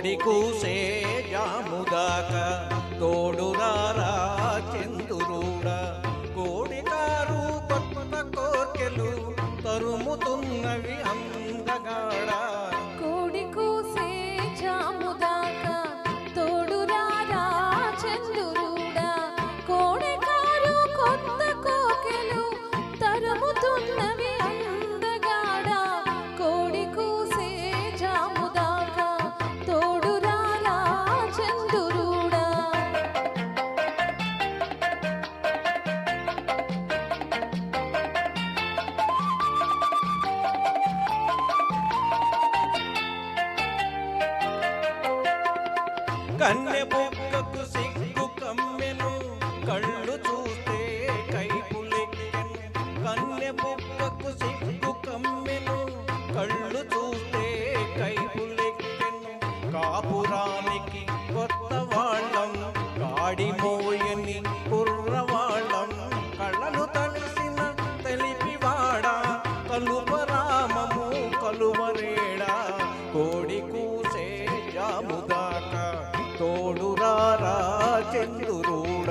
కోడి కూసే జాముదాక తోడురారా చందురుడ కోడి కారు కొత్త కోర్కెలు తరుముతున్నవి అందగాడ కోడి కూసే జాముదాక తోడురారా చందురుడ కోడి కారు కొత్త కోకెలు తరుముతున్నవి అందగాడ కోడి కూసే జాముదాక తోడురారా చందురుడ కన్నె బొక్కకు సిగ్గు కమ్మెను కళ్ళు చూస్తే కైపులెక్కెను కన్నె బొక్కకు సిగ్గు కమ్మెను కళ్ళు చూస్తే కైపులెక్కెను కాపురానికి కొత్త వాళ్ళం గాడి మోయని కుర్రవాళ్ళం కళ్ళను తలిసిన తెలిపివాడ కలుపరామము కలువరేడా కోడి కూసే జాముదాక తోడురారా చందురుడ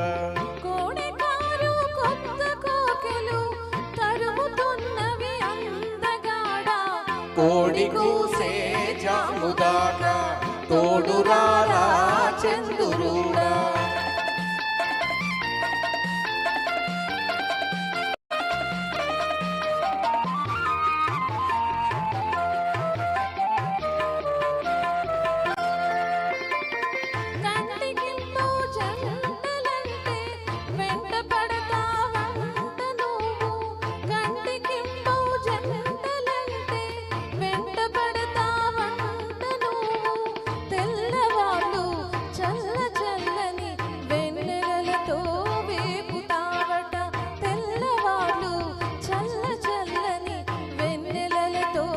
కోడి కారు కొత్త కోకెలు తరుముతున్నవి అందగాడ కోడి కూసే జాముదాక తోడురారా చందురుడ కంటికింపు జంటలంటే వెంట పడతావంట నువ్వు కంటికింపు జంటలంటే వెంట పడతావంట నువ్వు తెల్లవాళ్ళు చల్ల చల్లని వెన్నెలతో వేపుతావట తెల్లవాళ్ళు చల్ల చల్లని వెన్నెలతో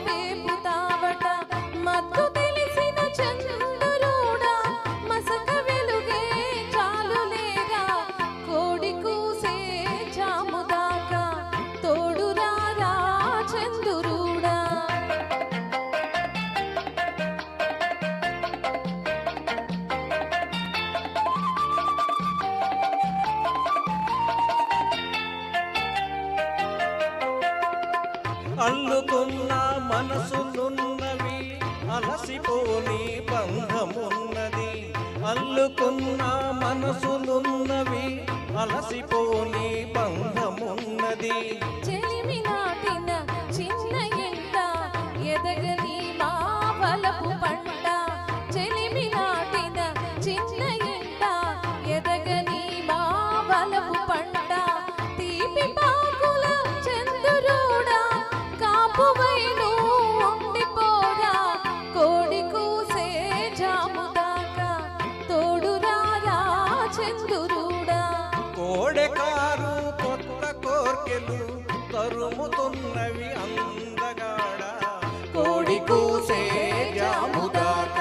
వేపుతావట మత్తు తెలిసిన చంద్రుడా మసక వెలుగే చాలులేగా కోడి కూసే జాముదాక తోడురారా చంద్రుడా అల్లుకున్న మనసులున్నవి అలసిపోని బంధమున్నది అల్లుకున్న మనసులున్నవి అలసిపోని బంధమున్నది చెలిమి నాటిన చిన్న ఎంట ఎదగని మా బలపు పంట చెలిమి నాటిన చిన్న ఎంట ఎదగని మా బలపు పంట తీపి పాకుల చంద్రుడా కాపువైను ఉండిపోరా కోడి కూసే జాముదాక తోడురారా చంద్రుడా కోడెకారు కొత్త కోర్కెలు తరుముతున్నవి అందగాడ కోడి కూసే జాముదాక